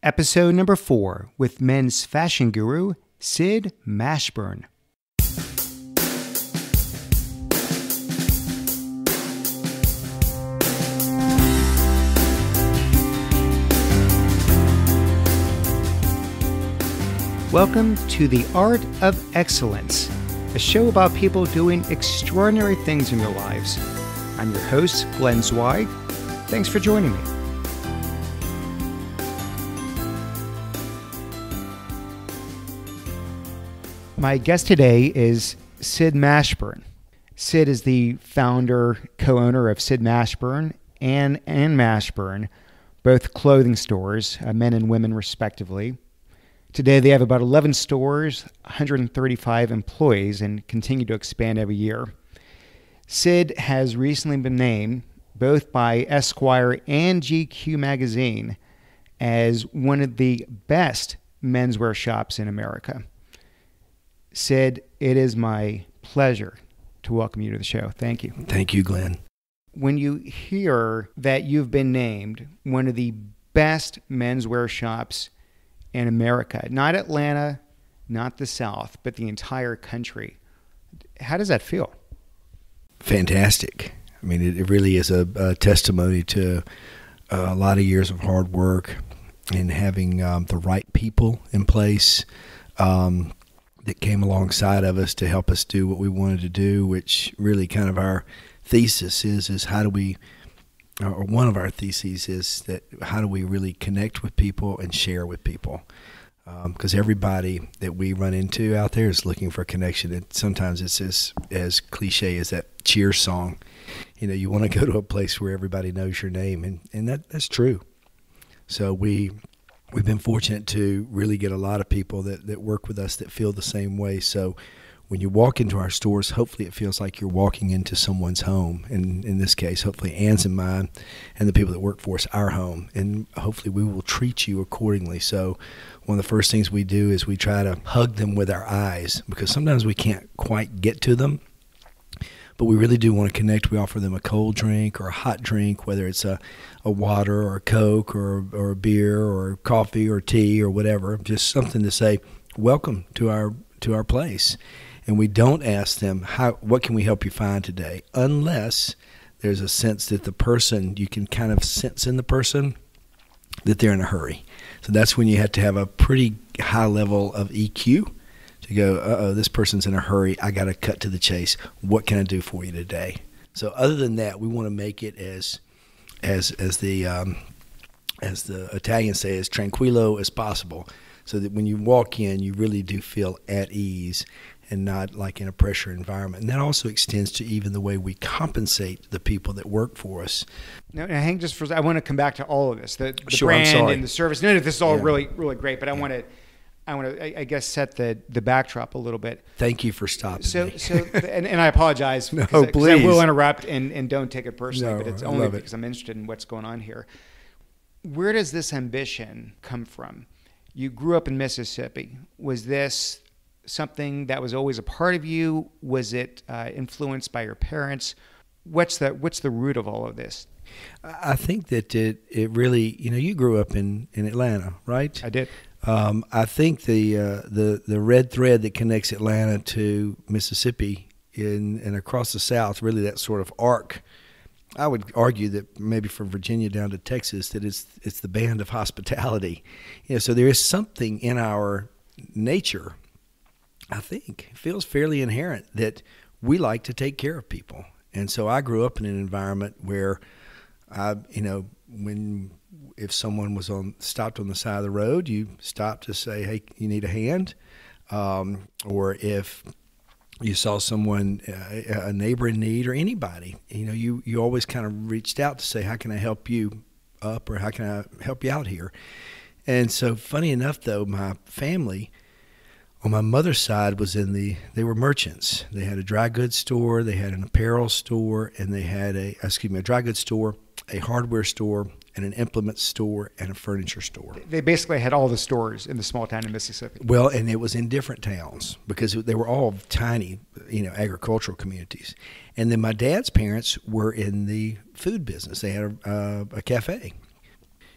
Episode number 4 with men's fashion guru, Sid Mashburn. Welcome to The Art of Excellence, a show about people doing extraordinary things in their lives. I'm your host, Glenn Zweig. Thanks for joining me. My guest today is Sid Mashburn. Sid is the founder, co-owner of Sid Mashburn and Mashburn, both clothing stores, men and women respectively. Today they have about 11 stores, 135 employees, and continue to expand every year. Sid has recently been named, both by Esquire and GQ magazine, as one of the best menswear shops in America. Sid, it is my pleasure to welcome you to the show. Thank you. Thank you, Glenn. When you hear that you've been named one of the best menswear shops in America, not Atlanta, not the South, but the entire country, how does that feel? Fantastic. I mean, it really is a testimony to a lot of years of hard work and having the right people in place that came alongside of us to help us do what we wanted to do, which really kind of our thesis is how do we, or one of our theses is that how do we really connect with people and share with people? Because everybody that we run into out there is looking for a connection. And sometimes it's as cliche as that Cheers song. You know, you want to go to a place where everybody knows your name, and that's true. So we've been fortunate to really get a lot of people that work with us that feel the same way. So when you walk into our stores, hopefully it feels like you're walking into someone's home. And in this case, hopefully Ann's and mine and the people that work for us, our home. And hopefully we will treat you accordingly. So one of the first things we do is we try to hug them with our eyes, because sometimes we can't quite get to them. But we really do want to connect. We offer them a cold drink or a hot drink, whether it's a water or a Coke or a beer or coffee or tea or whatever, just something to say, welcome to our place. And we don't ask them, what can we help you find today? Unless there's a sense that the person, you can kind of sense in the person that they're in a hurry. So that's when you have to have a pretty high level of EQ to go, this person's in a hurry. I got to cut to the chase. What can I do for you today? So other than that, we want to make it as the Italians say, as tranquillo as possible, so that when you walk in, you really do feel at ease and not like in a pressure environment. And that also extends to even the way we compensate the people that work for us. Now, hang just for a second. I want to come back to all of this, the Sure, brand and the service. No, this is all Yeah. really, really great, but I want to, I guess, set the backdrop a little bit. Thank you for stopping me. And I apologize. No, because please. I will interrupt and don't take it personally, No, but it's I only love it. because I'm interested in what's going on here. Where does this ambition come from? You grew up in Mississippi. Was this something that was always a part of you? Was it influenced by your parents? What's the root of all of this? I think that it really, you grew up in Atlanta, right? I did. I think the red thread that connects Atlanta to Mississippi and across the South, really that sort of arc, I would argue that maybe from Virginia down to Texas, that it's the band of hospitality. So there is something in our nature, I think, feels fairly inherent, that we like to take care of people. And so I grew up in an environment where if someone was stopped on the side of the road, you stopped to say, hey, you need a hand. Or if you saw someone, a neighbor in need, or anybody, you always kind of reached out to say, how can I help you up, or how can I help you out here? And so funny enough, though, my family on my mother's side they were merchants. They had a dry goods store, they had an apparel store, and they had a dry goods store, a hardware store, and an implement store, and a furniture store. They basically had all the stores in the small town in Mississippi. Well, and it was in different towns because they were all tiny, agricultural communities. And then my dad's parents were in the food business. They had a cafe.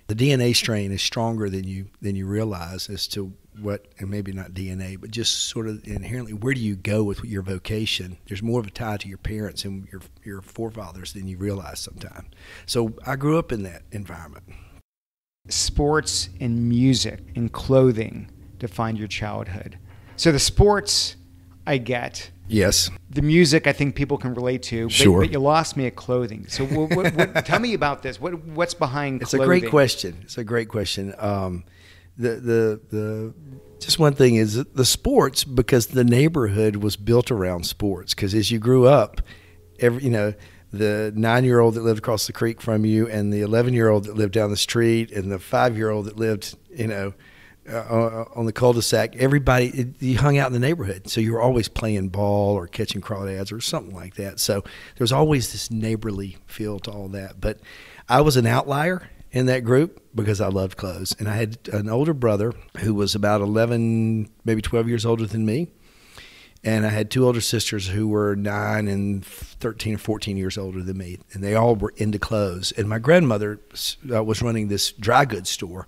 The DNA strain is stronger than you realize as to what, and maybe not DNA, but just sort of inherently, where do you go with your vocation? There's more of a tie to your parents and your forefathers than you realize sometimes. So I grew up in that environment. Sports and music and clothing defined your childhood. So the sports, I get. Yes. The music, I think people can relate to. Sure. But you lost me at clothing. So tell me about this. What's behind It's clothing? a great question. It's a great question. Just one thing is the sports, because the neighborhood was built around sports. Because as you grew up, the 9-year-old that lived across the creek from you, and the 11-year-old that lived down the street, and the 5-year-old that lived, on the cul-de-sac, you hung out in the neighborhood. So you were always playing ball or catching crawdads or something like that. So there was always this neighborly feel to all that. But I was an outlier in that group because I loved clothes. And I had an older brother who was about 11, maybe 12 years older than me. And I had 2 older sisters who were 9 and 13 or 14 years older than me. And they all were into clothes. And my grandmother was running this dry goods store.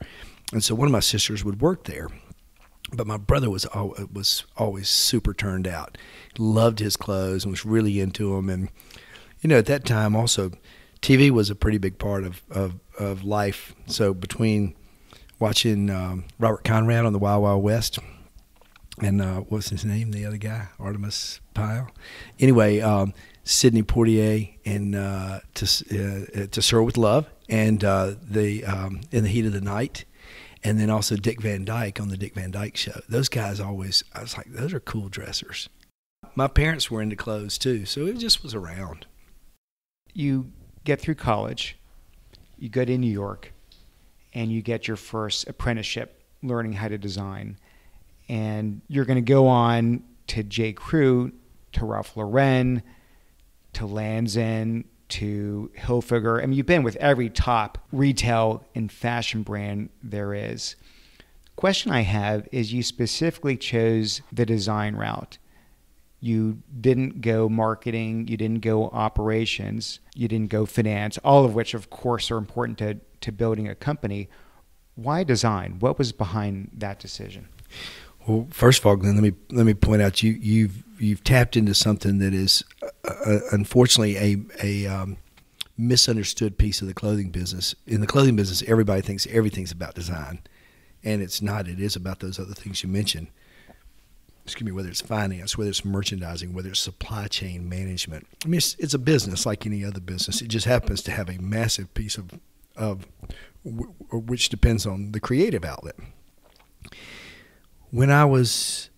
And so one of my sisters would work there. But my brother was always super turned out. Loved his clothes and was really into them. And, at that time also, TV was a pretty big part of life. So between watching Robert Conrad on the Wild Wild West and what's his name, the other guy, Artemis Pyle. Anyway, Sidney Poitier and To Sir With Love, and In the Heat of the Night. And then also Dick Van Dyke on the Dick Van Dyke Show. Those guys I was like, those are cool dressers. My parents were into clothes too, so it just was around. You get through college, you go to New York, and you get your first apprenticeship learning how to design. And you're going to go on to J. Crew, to Ralph Lauren, to Lands' End, to Hilfiger. I mean, you've been with every top retail and fashion brand there is. Question I have is, you specifically chose the design route. You didn't go marketing, you didn't go operations, you didn't go finance, all of which, of course, are important to building a company. Why design? What was behind that decision? Well, first of all, Glenn, let me point out you've tapped into something that is unfortunately a misunderstood piece of the clothing business. In the clothing business, everybody thinks everything's about design, and it's not. It is about those other things you mentioned. Excuse me, whether it's finance, whether it's merchandising, whether it's supply chain management. I mean, it's a business like any other business. It just happens to have a massive piece of which depends on the creative outlet. When I was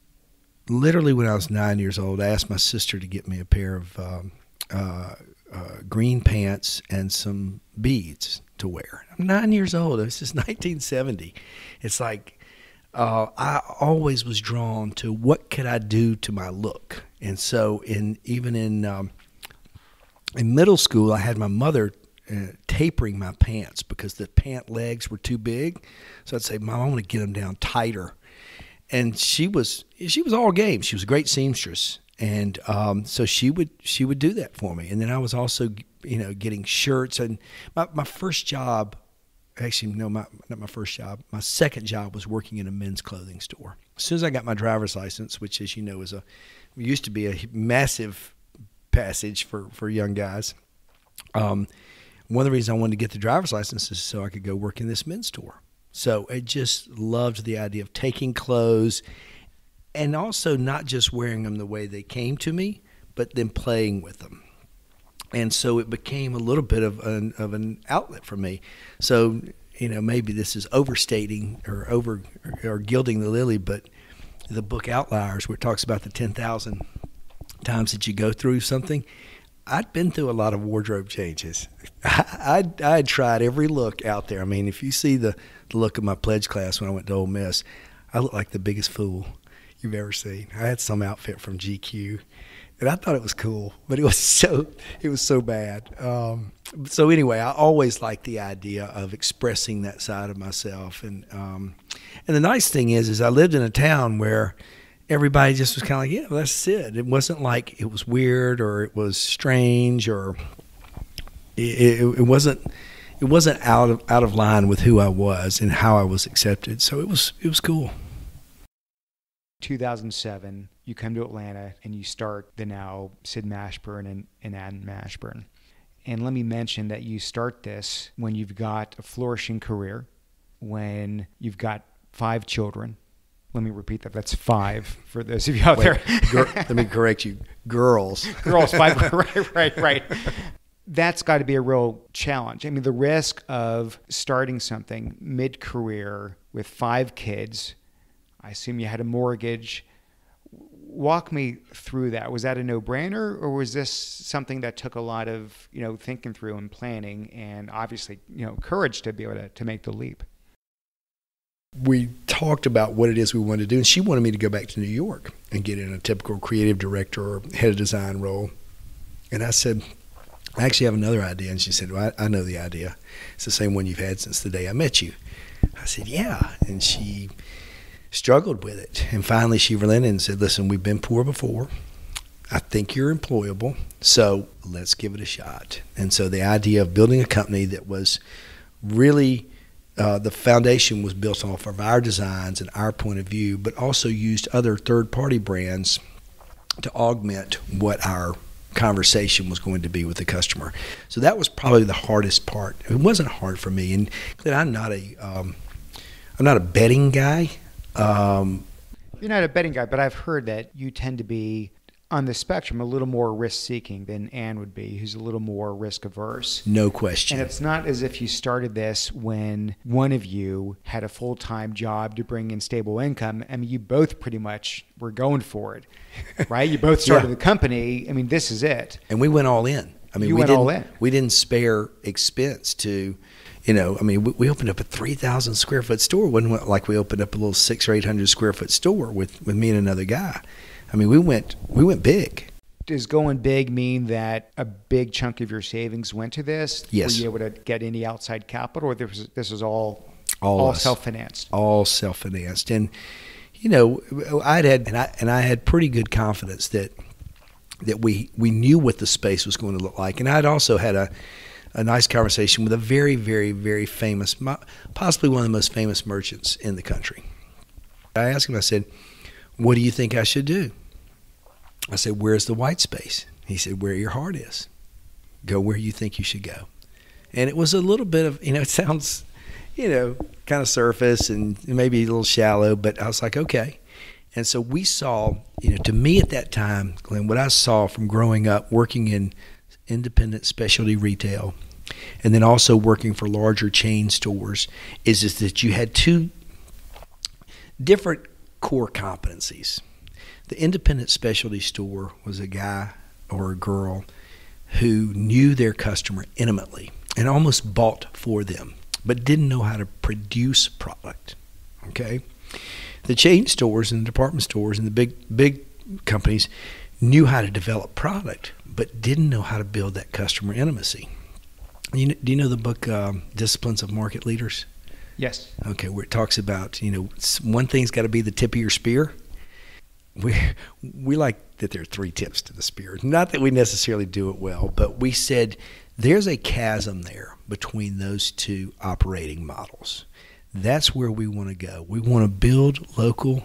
9 years old, I asked my sister to get me a pair of green pants and some beads to wear. I'm 9 years old. This is 1970. It's like I always was drawn to what could I do to my look. And so even in middle school, I had my mother tapering my pants because the pant legs were too big. So I'd say, Mom, I want to get them down tighter. And she was all game. She was a great seamstress, and so she would do that for me. And then I was also getting shirts. And my first job, actually no, not my first job. My second job was working in a men's clothing store. As soon as I got my driver's license, which, as you know, used to be a massive passage for young guys. One of the reasons I wanted to get the driver's license is so I could go work in this men's store. So I just loved the idea of taking clothes and also not just wearing them the way they came to me, but then playing with them. And so it became a little bit of an outlet for me. So, maybe this is overstating or gilding the lily, but the book Outliers, where it talks about the 10,000 times that you go through something, I'd been through a lot of wardrobe changes. I'd tried every look out there. I mean, if you see the look of my pledge class when I went to Ole Miss, I looked like the biggest fool you've ever seen. I had some outfit from GQ, and I thought it was cool, but it was so bad. So anyway, I always liked the idea of expressing that side of myself. And the nice thing is I lived in a town where everybody just was kind of like, yeah, well, that's it. It wasn't like it was weird or it was strange or it wasn't it wasn't out of line with who I was and how I was accepted. So it was cool. 2007, you come to Atlanta and you start the now Sid Mashburn and Ann Mashburn. And let me mention that you start this when you've got a flourishing career, when you've got 5 children. Let me repeat that. That's 5 for those of you out there. Let me correct you. Girls. Girls, 5. Right. That's got to be a real challenge. I mean, the risk of starting something mid-career with 5 kids, I assume you had a mortgage. Walk me through that. Was that a no-brainer, or was this something that took a lot of, thinking through and planning and obviously, courage to be able to make the leap? We talked about what it is we wanted to do, and she wanted me to go back to New York and get in a typical creative director or head of design role. And I said, I actually have another idea. And she said, well, I know the idea. It's the same one you've had since the day I met you. I said, yeah. And she struggled with it. And finally she relented and said, listen, we've been poor before. I think you're employable, so let's give it a shot. And so the idea of building a company that was really the foundation was built off of our designs and our point of view, but also used other third-party brands to augment what our conversation was going to be with the customer. So that was probably the hardest part. It wasn't hard for me, and I'm not a betting guy. You're not a betting guy, but I've heard that you tend to be on the spectrum a little more risk-seeking than Ann would be, who's a little more risk-averse. No question. And it's not as if you started this when one of you had a full-time job to bring in stable income. I mean, you both pretty much were going for it, right? You both started the company. I mean, this is it. And we went all in. I mean, we didn't spare expense to, we opened up a 3,000 square foot store. It wasn't like we opened up a little 600 or 800 square foot store with me and another guy. I mean, we went big. Does going big mean that a big chunk of your savings went to this? Yes. Were you able to get any outside capital, or this was all self-financed? All self-financed. And, I had pretty good confidence that we knew what the space was going to look like. And I'd also had a nice conversation with a very, very, very famous, possibly one of the most famous merchants in the country. I asked him, I said, what do you think I should do? I said, where's the white space? He said, where your heart is. Go where you think you should go. And it was a little bit of, it sounds, kind of surface and maybe a little shallow, but I was like, okay. And so we saw, to me at that time, Glenn, what I saw from growing up working in independent specialty retail and then also working for larger chain stores is that you had 2 different core competencies. The independent specialty store was a guy or a girl who knew their customer intimately and almost bought for them, but didn't know how to produce product. Okay? The chain stores and the department stores and the big companies knew how to develop product, but didn't know how to build that customer intimacy. Do you know the book Disciplines of Market Leaders? Yes. Okay, where it talks about, one thing's got to be the tip of your spear. We like that there are 3 tips to the spear. Not that we necessarily do it well, but we said there's a chasm there between those 2 operating models. That's where we want to go. We want to build local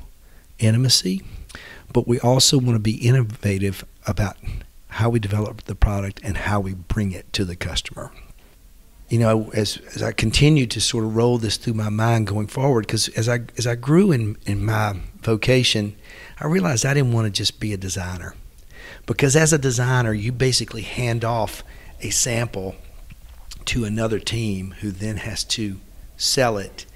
intimacy, but we also want to be innovative about how we develop the product and how we bring it to the customer. As I continued to sort of roll this through my mind going forward, because as I grew in my vocation, I realized I didn't want to just be a designer. Because as a designer, you basically hand off a sample to another team who then has to sell it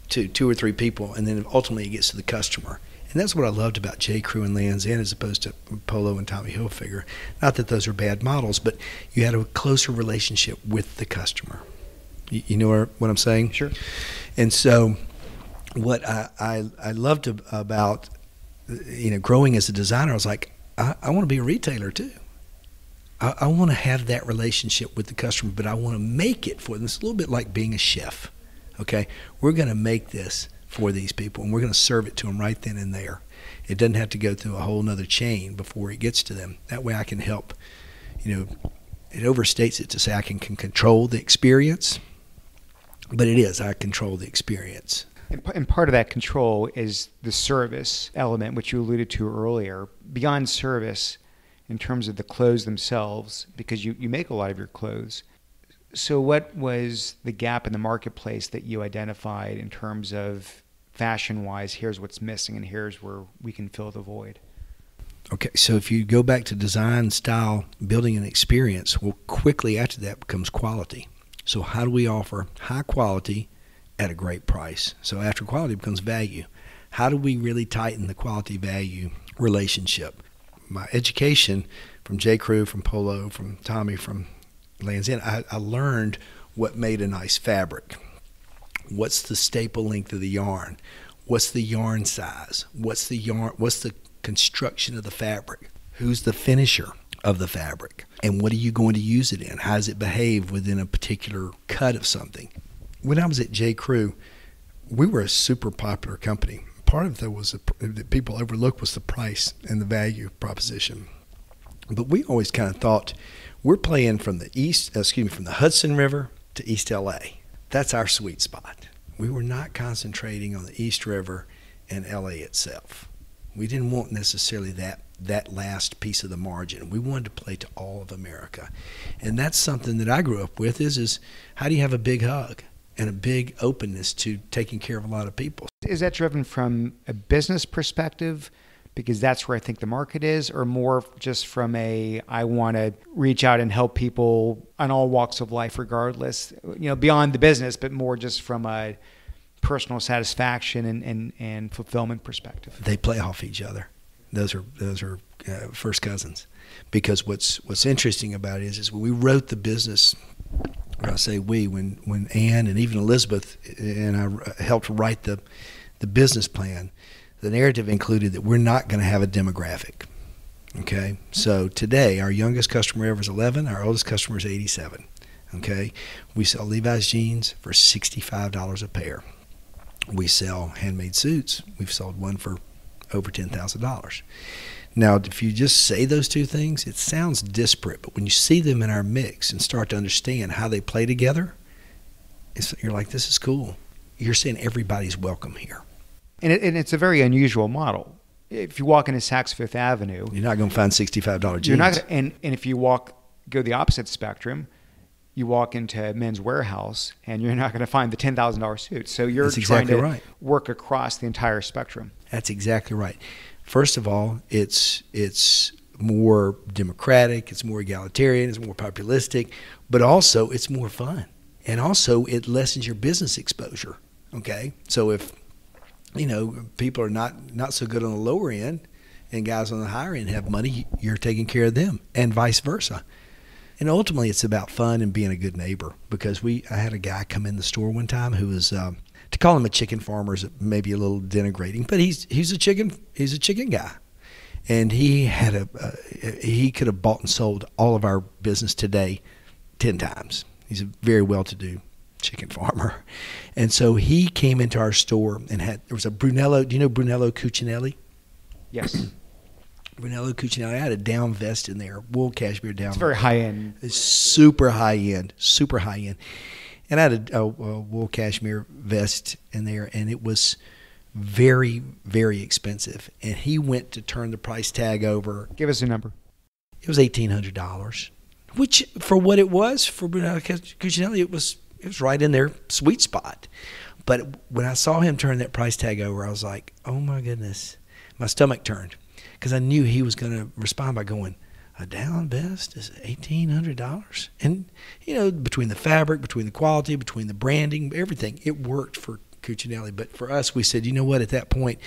to 2 or 3 people, and then ultimately it gets to the customer. And that's what I loved about J. Crew and Lands' End as opposed to Polo and Tommy Hilfiger. Not that those are bad models, but you had a closer relationship with the customer. You know what I'm saying? Sure. And so what I loved about growing as a designer, I was like, I want to be a retailer too. I want to have that relationship with the customer, but I want to make it for them. It's a little bit like being a chef. Okay, we're going to make this for these people, and we're going to serve it to them right then and there. It doesn't have to go through a whole nother chain before it gets to them. That way I can help. It overstates it to say I can control the experience, But it is, I control the experience. And part of that control is the service element, which you alluded to earlier. Beyond service, in terms of the clothes themselves, because you make a lot of your clothes. So what was the gap in the marketplace that you identified in terms of fashion-wise, here's what's missing and here's where we can fill the void? Okay, so if you go back to design, style, building an experience, well, quickly after that becomes quality. So how do we offer high quality at a great price? So after quality becomes value. How do we really tighten the quality-value relationship? My education from J. Crew, from Polo, from Tommy, from Lands' End, I learned what made a nice fabric. What's the staple length of the yarn? What's the yarn size? What's the construction of the fabric? Who's the finisher of the fabric? And what are you going to use it in? How does it behave within a particular cut of something? When I was at J. Crew, we were a super popular company. Part of that that people overlooked was the price and the value proposition. But we always kind of thought we're playing from the Hudson River to East LA. That's our sweet spot. We were not concentrating on the East River and LA itself. We didn't want necessarily that last piece of the margin. We wanted to play to all of America. And that's something that I grew up with is how do you have a big hug and a big openness to taking care of a lot of people? Is that driven from a business perspective, because that's where I think the market is, or more just from I want to reach out and help people on all walks of life regardless, beyond the business, but more just from a personal satisfaction and fulfillment perspective? They play off each other. Those are first cousins. Because what's interesting about it is when we wrote the business, or I say we, when Ann and even Elizabeth and I helped write the business plan, the narrative included that we're not going to have a demographic. Okay, so today our youngest customer ever is 11, our oldest customer is 87. Okay, we sell Levi's jeans for $65 a pair. We sell handmade suits. We've sold one for over $10,000. Now, if you just say those two things, it sounds disparate, but when you see them in our mix and start to understand how they play together, you're like, this is cool. You're saying everybody's welcome here. And it's a very unusual model. If you walk into Saks Fifth Avenue, you're not going to find $65 jeans. You're not, and if you go the opposite spectrum, you walk into Men's Warehouse and you're not going to find the $10,000 suit. So you're trying to work across the entire spectrum. That's exactly right. First of all, it's more democratic, it's more egalitarian, it's more populistic, but also it's more fun. And also it lessens your business exposure. Okay? So if people are not so good on the lower end and guys on the higher end have money, you're taking care of them, and vice versa. And ultimately it's about fun and being a good neighbor, because I had a guy come in the store one time who was to call him a chicken farmer is maybe a little denigrating, but he's a chicken guy. And he could have bought and sold all of our business today 10 times. He's a very well-to-do chicken farmer. And so he came into our store and there was a Brunello. Do you know Brunello Cucinelli? Yes. Brunello Cucinelli. I had a down vest in there, wool cashmere down. It's very high end. It's super high end. And I had a wool cashmere vest in there, and it was very, very expensive. And he went to turn the price tag over. Give us a number. It was $1,800, which for what it was for Brunello Cucinelli, it was right in their sweet spot. But when I saw him turn that price tag over, I was like, oh my goodness. My stomach turned, because I knew he was going to respond by going, a down vest is $1,800. And, between the fabric, between the quality, between the branding, everything, it worked for Cucinelli. But for us, we said, you know what, at that point,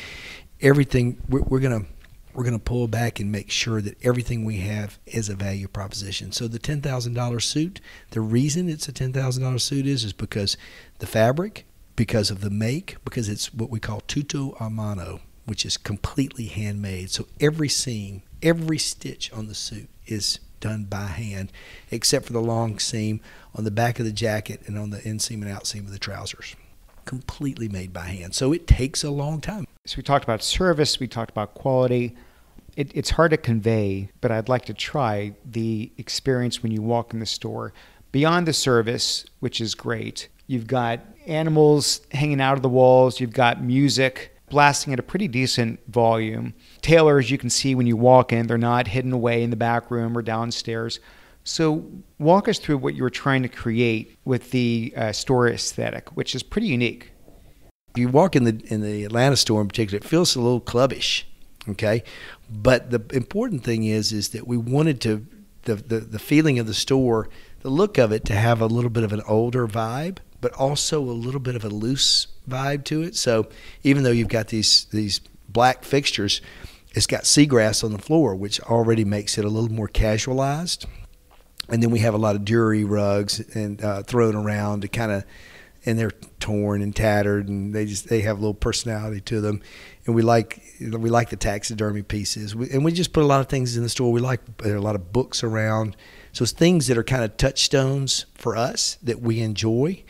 everything, we're going to pull back and make sure that everything we have is a value proposition. So the $10,000 suit, the reason it's a $10,000 suit is because the fabric, because of the make, because it's what we call tutto a mano, which is completely handmade. So every seam, every stitch on the suit is done by hand, except for the long seam on the back of the jacket and on the inseam and outseam of the trousers. Completely made by hand. So it takes a long time. So we talked about service, we talked about quality. It's hard to convey, but I'd like to try the experience when you walk in the store. Beyond the service, which is great, You've got animals hanging out of the walls. You've got music blasting at a pretty decent volume. Tailors, you can see when you walk in, they're not hidden away in the back room or downstairs. So walk us through what you were trying to create with the store aesthetic, which is pretty unique. If you walk in the Atlanta store in particular, it feels a little clubbish, okay? But the important thing is that we wanted to the feeling of the store, the look of it, to have a little bit of an older vibe, but also a little bit of a loose vibe to it. So even though you've got these black fixtures, it's got seagrass on the floor, which already makes it a little more casualized. And then we have a lot of Dury rugs and thrown around to kind of, and they're torn and tattered, and they have a little personality to them. And we like the taxidermy pieces, and we just put a lot of things in the store. There are a lot of books around, so it's things that are kind of touchstones for us that we enjoy.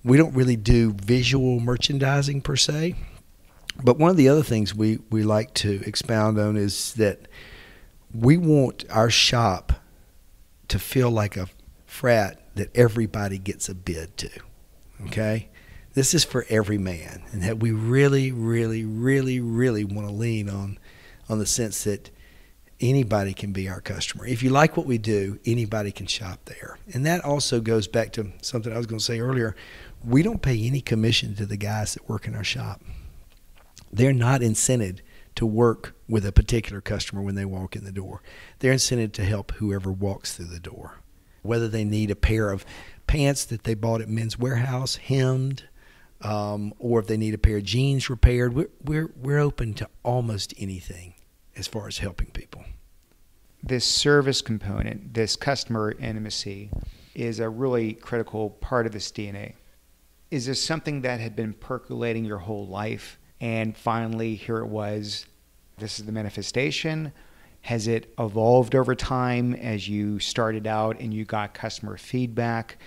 We don't really do visual merchandising per se, but one of the other things we like to expound on is that we want our shop to feel like a frat that everybody gets a bid to. Okay? This is for every man, and that we really, really, really, really want to lean on the sense that anybody can be our customer. If you like what we do, anybody can shop there. And that also goes back to something I was going to say earlier. We don't pay any commission to the guys that work in our shop. They're not incented to work with a particular customer when they walk in the door. They're incented to help whoever walks through the door. Whether they need a pair of pants that they bought at Men's Warehouse, hemmed, or if they need a pair of jeans repaired, we're open to almost anything as far as helping people. This service component, this customer intimacy, is a really critical part of this DNA. Is this something that had been percolating your whole life, and finally here it was, this is the manifestation? Has it evolved over time as you started out and you got customer feedback?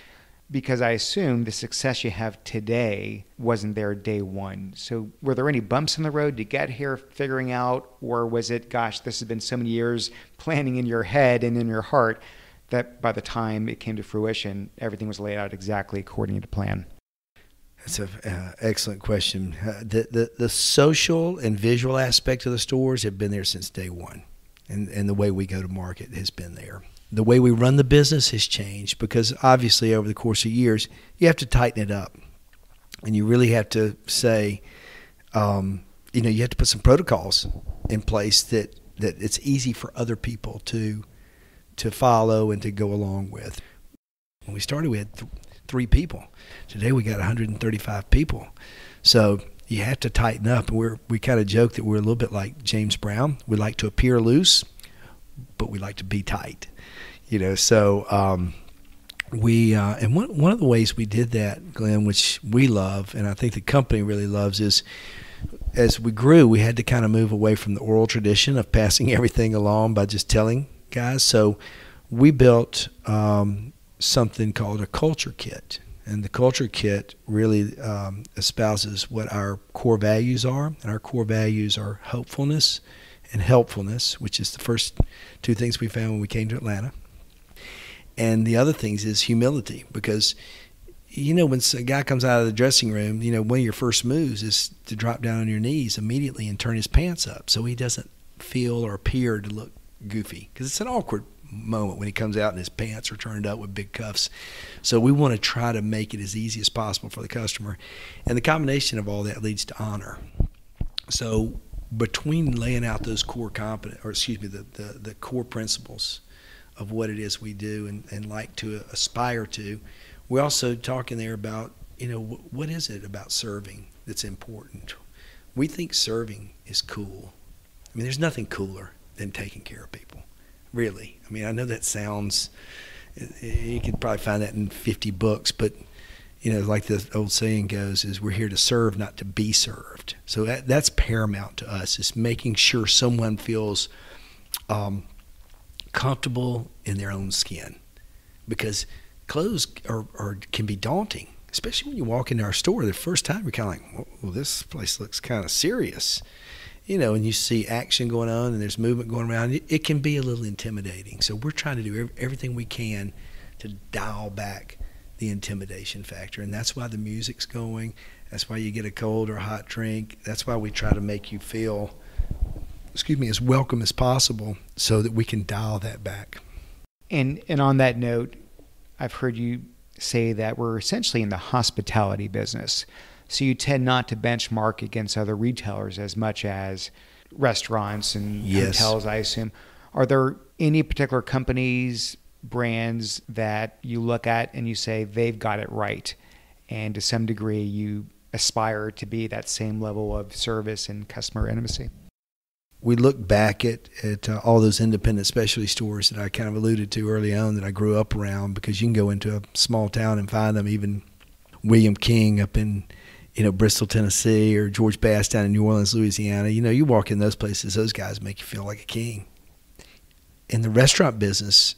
Because I assume the success you have today wasn't there day one. So were there any bumps in the road to get here, figuring out, or was it, gosh, this has been so many years planning in your head and in your heart that by the time it came to fruition, everything was laid out exactly according to plan? That's an excellent question. The social and visual aspect of the stores have been there since day one, and the way we go to market has been there. The way we run the business has changed because obviously over the course of years, you have to tighten it up. And you really have to say, you have to put some protocols in place that it's easy for other people to follow and to go along with. When we started, we had 3 people. Today we got 135 people. So you have to tighten up. And we kind of joke that we're a little bit like James Brown. We like to appear loose, but we like to be tight. So and one of the ways we did that, Glenn, which we love, and I think the company really loves, is as we grew, we had to kind of move away from the oral tradition of passing everything along by just telling guys. So we built something called a culture kit. And the culture kit really espouses what our core values are. And our core values are hopefulness and helpfulness, which is the first 2 things we found when we came to Atlanta. And the other things is humility, because, when a guy comes out of the dressing room, one of your first moves is to drop down on your knees immediately and turn his pants up so he doesn't feel or appear to look goofy, because it's an awkward moment when he comes out and his pants are turned up with big cuffs. So we want to try to make it as easy as possible for the customer. And the combination of all that leads to honor. So between laying out those core the core principles of what it is we do and like to aspire to, we also talk in there about, what is it about serving that's important? We think serving is cool. I mean, there's nothing cooler than taking care of people, really. I mean, I know that sounds, you could probably find that in 50 books, but, like the old saying goes, is we're here to serve, not to be served. So that's paramount to us, is making sure someone feels comfortable in their own skin, because clothes can be daunting, especially when you walk into our store the first time. You're kind of like, well, this place looks kind of serious, and you see action going on and there's movement going around. It can be a little intimidating. So we're trying to do everything we can to dial back the intimidation factor. And that's why the music's going. That's why you get a cold or a hot drink. That's why we try to make you feel, as welcome as possible so that we can dial that back. And on that note, I've heard you say that we're essentially in the hospitality business. So you tend not to benchmark against other retailers as much as restaurants and hotels, I assume. Are there any particular companies, brands that you look at and you say they've got it right, and to some degree you aspire to be that same level of service and customer intimacy? We look back at all those independent specialty stores that I kind of alluded to early on that I grew up around, because you can go into a small town and find them. Even William King up in Bristol, Tennessee, or George Bass down in New Orleans, Louisiana. You walk in those places, those guys make you feel like a king. In the restaurant business,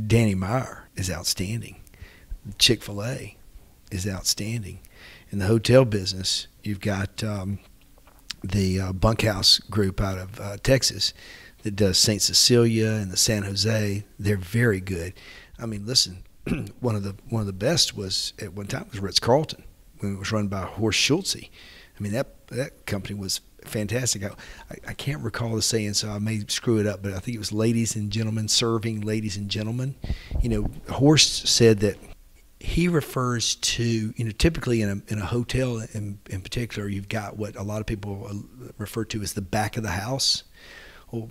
Danny Meyer is outstanding. Chick-fil-A is outstanding. In the hotel business, you've got the Bunkhouse group out of Texas that does St. Cecilia and the San Jose. They're very good. I mean, listen, one of the best was at one time was Ritz-Carlton when it was run by Horst Schulze. I mean, that company was fantastic. I can't recall the saying, so I may screw it up, but I think it was ladies and gentlemen serving ladies and gentlemen. Horst said that he refers to, typically in a hotel in particular, you've got what a lot of people refer to as the back of the house. Well,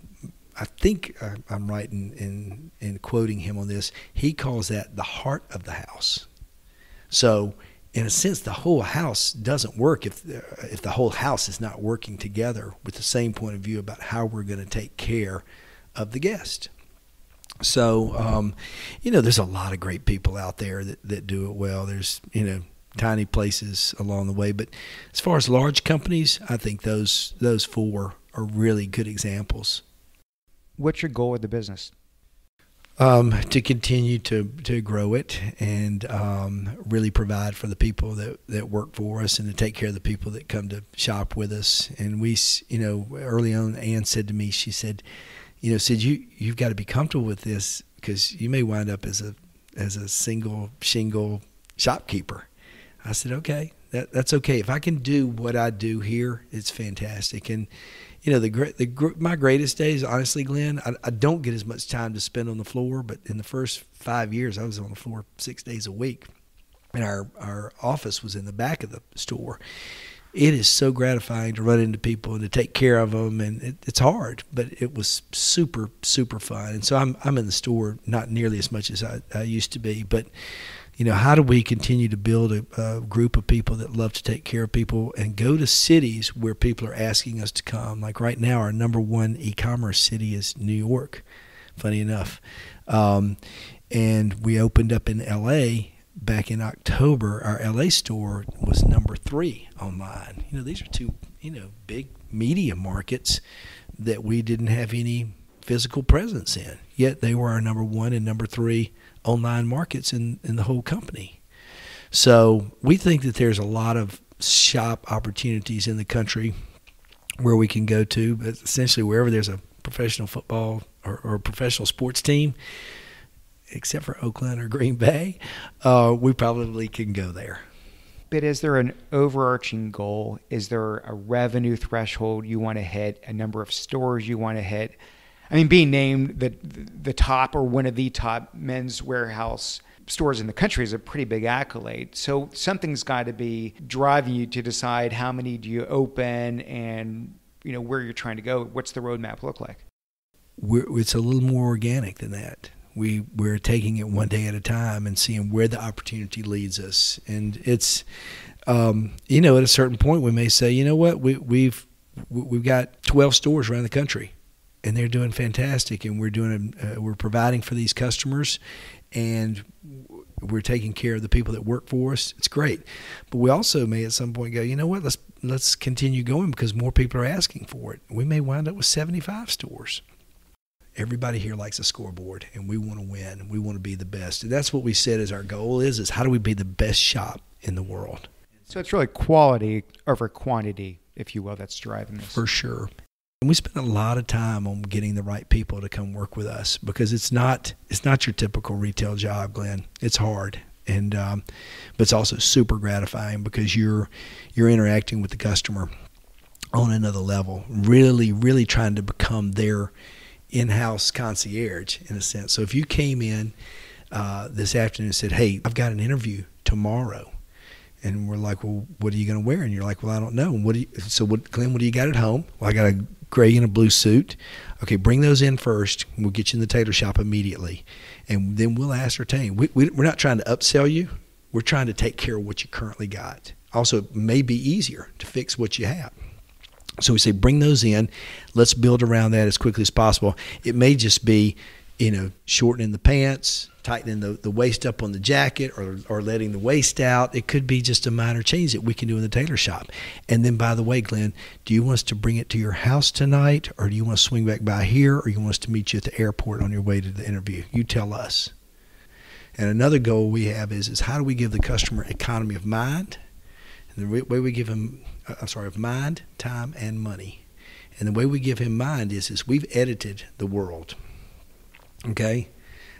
I think I'm right in quoting him on this. He calls that the heart of the house. So in a sense, the whole house doesn't work if the whole house is not working together with the same point of view about how we're going to take care of the guest. So, there's a lot of great people out there that do it well. There's, tiny places along the way. But as far as large companies, I think those four are really good examples. What's your goal with the business? To continue to grow it and really provide for the people that work for us, and to take care of the people that come to shop with us. And we, early on, Ann said to me, she said, Sid, you've got to be comfortable with this, because you may wind up as a single shingle shopkeeper. I said, okay, that's okay. If I can do what I do here, it's fantastic. And my greatest days, honestly, Glenn, I don't get as much time to spend on the floor, but in the first 5 years, I was on the floor 6 days a week, and our office was in the back of the store. It is so gratifying to run into people and to take care of them, and it's hard, but it was super, super fun. And so I'm in the store not nearly as much as I used to be, but how do we continue to build a group of people that love to take care of people and go to cities where people are asking us to come? Like right now, our number one e-commerce city is New York, funny enough. And we opened up in L.A. back in October. Our L.A. store was number 3 online. These are two, big media markets that we didn't have any physical presence in, yet they were our number 1 and number 3 online markets in the whole company. So we think that there's a lot of shop opportunities in the country where we can go to, but essentially wherever there's a professional football or professional sports team, except for Oakland or Green Bay, we probably can go there. But is there an overarching goal? Is there a revenue threshold you want to hit, a number of stores you want to hit? I mean, being named the top or one of the top men's warehouse stores in the country is a pretty big accolade. So something's got to be driving you to decide how many do you open and, where you're trying to go. What's the roadmap look like? It's a little more organic than that. We're taking it one day at a time and seeing where the opportunity leads us. And it's, at a certain point we may say, you know what, we've got 12 stores around the country, and they're doing fantastic, and we're providing for these customers, and we're taking care of the people that work for us. It's great. But we also may at some point go, you know what, let's continue going because more people are asking for it. We may wind up with 75 stores. Everybody here likes a scoreboard, and we want to win. We want to be the best. And that's what we said as our goal is how do we be the best shop in the world? So it's really quality over quantity, if you will, that's driving this. For sure. And we spend a lot of time on getting the right people to come work with us, because it's not your typical retail job, Glenn. It's hard. and but it's also super gratifying because you're interacting with the customer on another level, really trying to become their in-house concierge in a sense. So if you came in this afternoon and said, hey, I've got an interview tomorrow, and we're like, well, what are you going to wear? And you're like, well, I don't know. And Glenn, what do you got at home? Well, I got a gray and a blue suit. Okay, bring those in first. We'll get you in the tailor shop immediately, and then we'll ascertain. We're not trying to upsell you. We're trying to take care of what you currently got. Also, it may be easier to fix what you have. So we say, bring those in. Let's build around that as quickly as possible. It may just be, shortening the pants, tightening the waist up on the jacket, or letting the waist out. It could be just a minor change that we can do in the tailor shop. And then, by the way, Glenn, do you want us to bring it to your house tonight, or do you want to swing back by here, or you want us to meet you at the airport on your way to the interview? You tell us. And another goal we have is how do we give the customer economy of mind? And the way we give him, of mind, time, and money. And the way we give him mind is we've edited the world. Okay?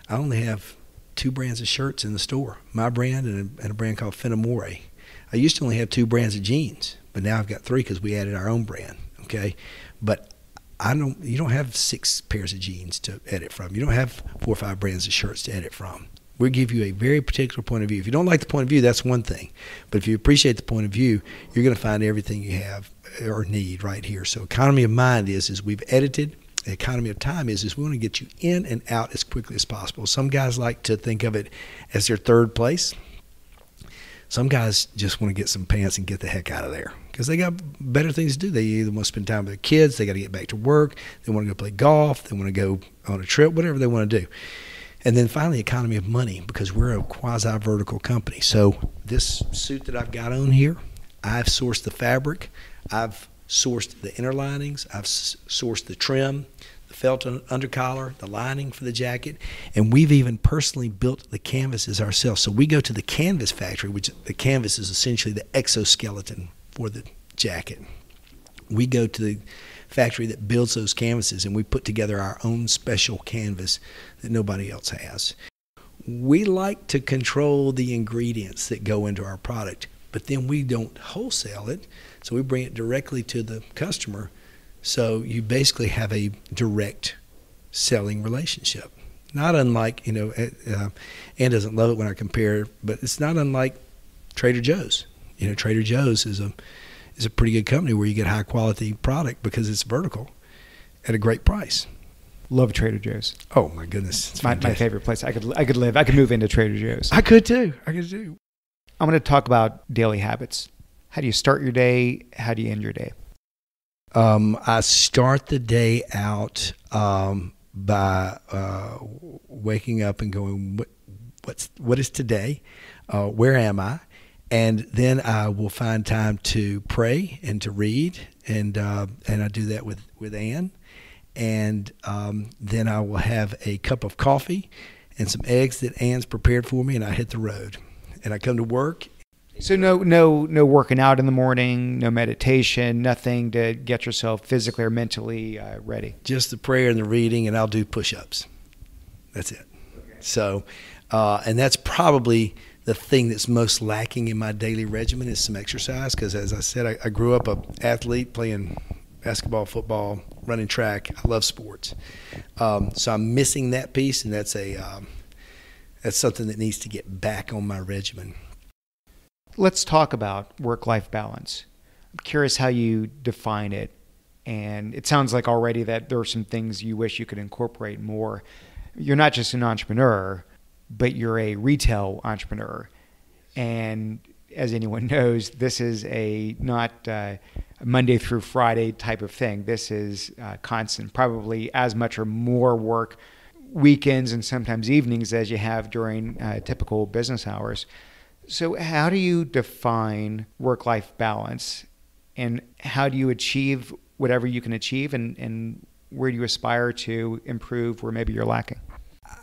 I only have 2 brands of shirts in the store, my brand and a brand called Finamore. I used to only have 2 brands of jeans, but now I've got 3 because we added our own brand. Okay? But you don't have 6 pairs of jeans to edit from. You don't have 4 or 5 brands of shirts to edit from. We give you a very particular point of view. If you don't like the point of view, that's one thing. But if you appreciate the point of view, you're going to find everything you have or need right here. So economy of mind is we've edited. The economy of time is we want to get you in and out as quickly as possible. Some guys like to think of it as their third place. Some guys just want to get some pants and get the heck out of there because they got better things to do. They either want to spend time with their kids, they got to get back to work, they want to go play golf, they want to go on a trip, whatever they want to do. And then finally, economy of money, because we're a quasi-vertical company. So this suit that I've got on here, I've sourced the fabric, I've sourced the inner linings, I've sourced the trim, the felt undercollar, the lining for the jacket, and we've even personally built the canvases ourselves. So we go to the canvas factory, which the canvas is essentially the exoskeleton for the jacket. We go to the factory that builds those canvases, and we put together our own special canvas that nobody else has. We like to control the ingredients that go into our product, but then we don't wholesale it, so we bring it directly to the customer. So you basically have a direct selling relationship. Not unlike, Ann doesn't love it when I compare, but it's not unlike Trader Joe's. Trader Joe's is a pretty good company where you get high quality product because it's vertical at a great price. Love Trader Joe's. Oh my goodness. It's my favorite place. I could move into Trader Joe's. I could too. I'm going to talk about daily habits. How do you start your day? How do you end your day? I start the day out by waking up and going, what is today? Where am I? And then I will find time to pray and to read, and I do that with Ann. And then I will have a cup of coffee and some eggs that Ann's prepared for me, and I hit the road. And I come to work. So no working out in the morning, no meditation, nothing to get yourself physically or mentally ready. Just the prayer and the reading, and I'll do push-ups. That's it. Okay. So, and that's probably the thing that's most lacking in my daily regimen is some exercise, because as I said, I grew up an athlete playing basketball, football, running track. I love sports. So I'm missing that piece, and that's something that needs to get back on my regimen. Let's talk about work-life balance. I'm curious how you define it, and it sounds like already that there are some things you wish you could incorporate more. You're not just an entrepreneur, but you're a retail entrepreneur. And as anyone knows, this is not a Monday through Friday type of thing. This is constant, probably as much or more work weekends and sometimes evenings as you have during typical business hours. So how do you define work-life balance, and how do you achieve whatever you can achieve, and where do you aspire to improve where maybe you're lacking?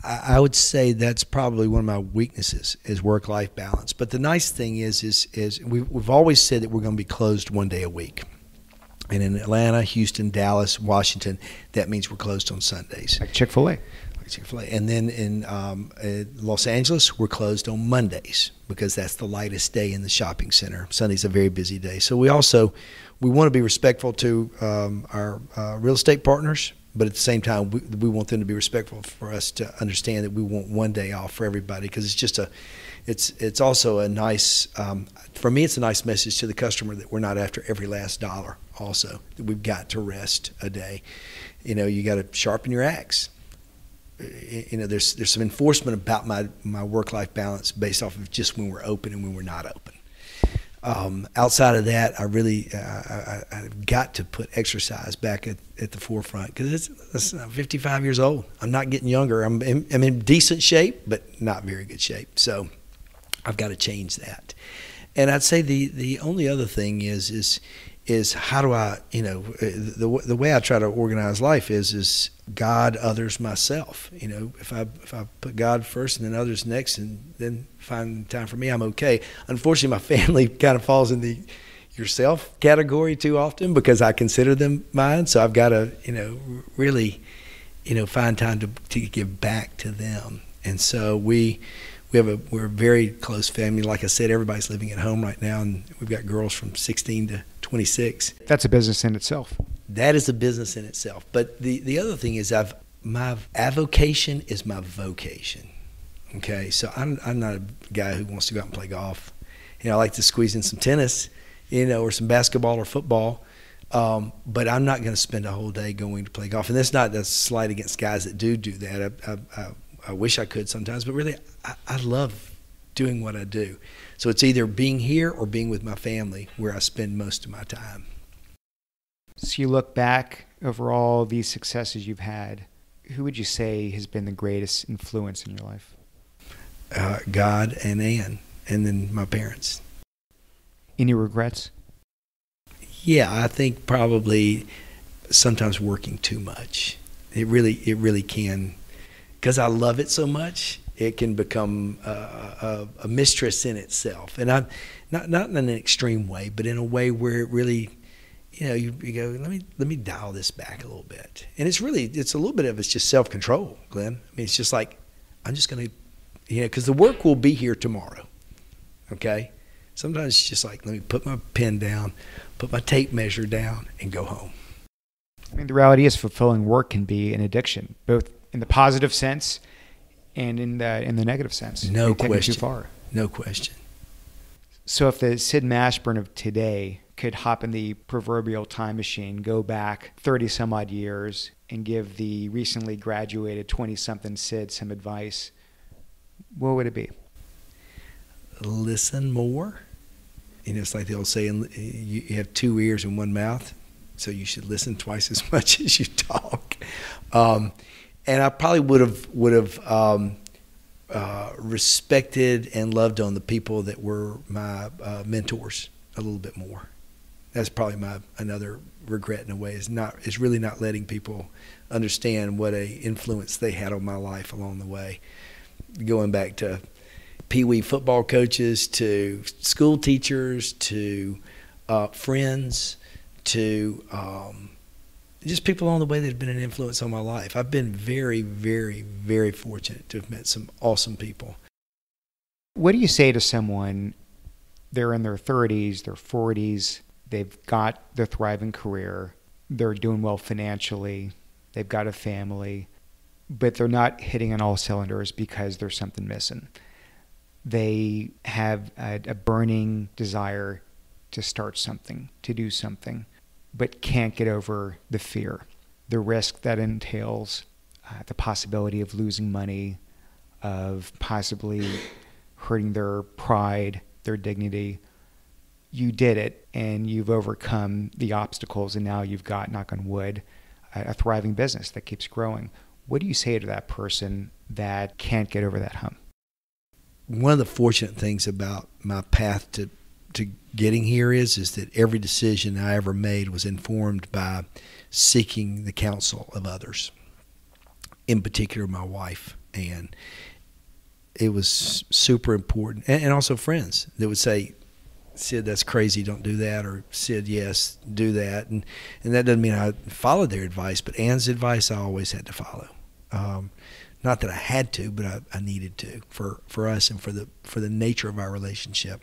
I would say that's probably one of my weaknesses is work-life balance. But the nice thing is we've always said that we're going to be closed one day a week. And in Atlanta, Houston, Dallas, Washington, that means we're closed on Sundays. Like Chick-fil-A. Chick-fil-A. And then in Los Angeles, we're closed on Mondays because that's the lightest day in the shopping center. Sunday's a very busy day. So we want to be respectful to our real estate partners, but at the same time, we want them to be respectful for us to understand that we want one day off for everybody, because it's just it's also a nice, for me, it's a nice message to the customer that we're not after every last dollar also, that we've got to rest a day. You got to sharpen your axe. There's some enforcement about my work-life balance based off of just when we're open and when we're not open. Outside of that, I've got to put exercise back at the forefront, because I'm 55 years old. I'm not getting younger. I'm in decent shape, but not very good shape. So I've got to change that. And I'd say the only other thing is how do I, the way I try to organize life is God, others, myself. If I put God first and then others next, and then find time for me, I'm okay. Unfortunately, my family kind of falls in the yourself category too often, because I consider them mine. So I've got to, really, find time to give back to them. And so we're a very close family. Like I said, everybody's living at home right now, and we've got girls from 16 to 26. That's a business in itself. That is a business in itself. But the other thing is my avocation is my vocation. Okay, so I'm not a guy who wants to go out and play golf. I like to squeeze in some tennis, or some basketball or football. But I'm not going to spend a whole day going to play golf. And that's not a slight against guys that do that. I wish I could sometimes, but really, I love doing what I do. So it's either being here or being with my family where I spend most of my time. So you look back over all these successes you've had, who would you say has been the greatest influence in your life? God and Ann, and then my parents. Any regrets? Yeah, I think probably sometimes working too much. It really can. Because I love it so much, it can become a mistress in itself. And I'm not in an extreme way, but in a way where it really, you go, let me dial this back a little bit. And it's a little bit of it's just self-control, Glenn. I mean, it's just like, I'm just going to, because the work will be here tomorrow, okay? Sometimes it's just like, let me put my pen down, put my tape measure down, and go home. I mean, the reality is fulfilling work can be an addiction, both in the positive sense and in the negative sense. No question. Too far. No question. So if the Sid Mashburn of today could hop in the proverbial time machine, go back 30 some odd years, and give the recently graduated 20-something Sid some advice, what would it be? Listen more. It's like the old saying, you have two ears and one mouth, so you should listen twice as much as you talk. And I probably would have respected and loved on the people that were my mentors a little bit more. That's probably another regret in a way, is really not letting people understand what a influence they had on my life along the way. Going back to pee-wee football coaches, to school teachers, to friends, to just people along the way that have been an influence on my life. I've been very, very, very fortunate to have met some awesome people. What do you say to someone, they're in their 30s, their 40s, they've got their thriving career, they're doing well financially, they've got a family, but they're not hitting on all cylinders because there's something missing. They have a burning desire to start something, to do something, but can't get over the fear, the risk that entails, the possibility of losing money, of possibly hurting their pride, their dignity. You did it, and you've overcome the obstacles, and now you've got, knock on wood, a thriving business that keeps growing. What do you say to that person that can't get over that hump? One of the fortunate things about my path to getting here is that every decision I ever made was informed by seeking the counsel of others, in particular my wife. And it was super important. And also friends that would say, Sid, that's crazy, don't do that, or Sid, yes, do that. And that doesn't mean I followed their advice, but Ann's advice I always had to follow. Not that I had to, but I needed to for us and for the nature of our relationship.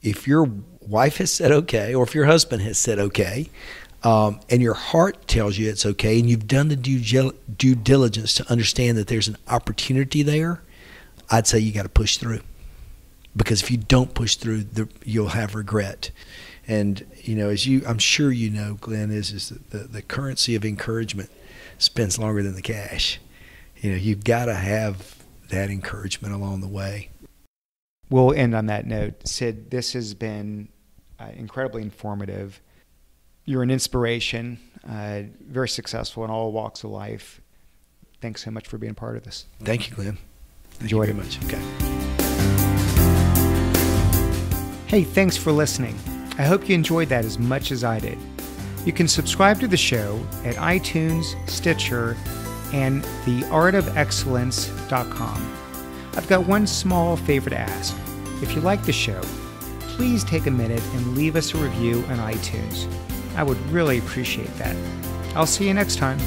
If your wife has said okay, or if your husband has said okay, and your heart tells you it's okay, and you've done the due diligence to understand that there's an opportunity there, I'd say you got to push through. Because if you don't push through, you'll have regret. And I'm sure you know, Glenn, is that the currency of encouragement spends longer than the cash. You've got to have that encouragement along the way. We'll end on that note. Sid, this has been incredibly informative. You're an inspiration, very successful in all walks of life. Thanks so much for being part of this. Thank you, Glenn. Enjoyed it very much. Okay. Hey, thanks for listening. I hope you enjoyed that as much as I did. You can subscribe to the show at iTunes, Stitcher, and theartofexcellence.com. I've got one small favor to ask. If you like the show, please take a minute and leave us a review on iTunes. I would really appreciate that. I'll see you next time.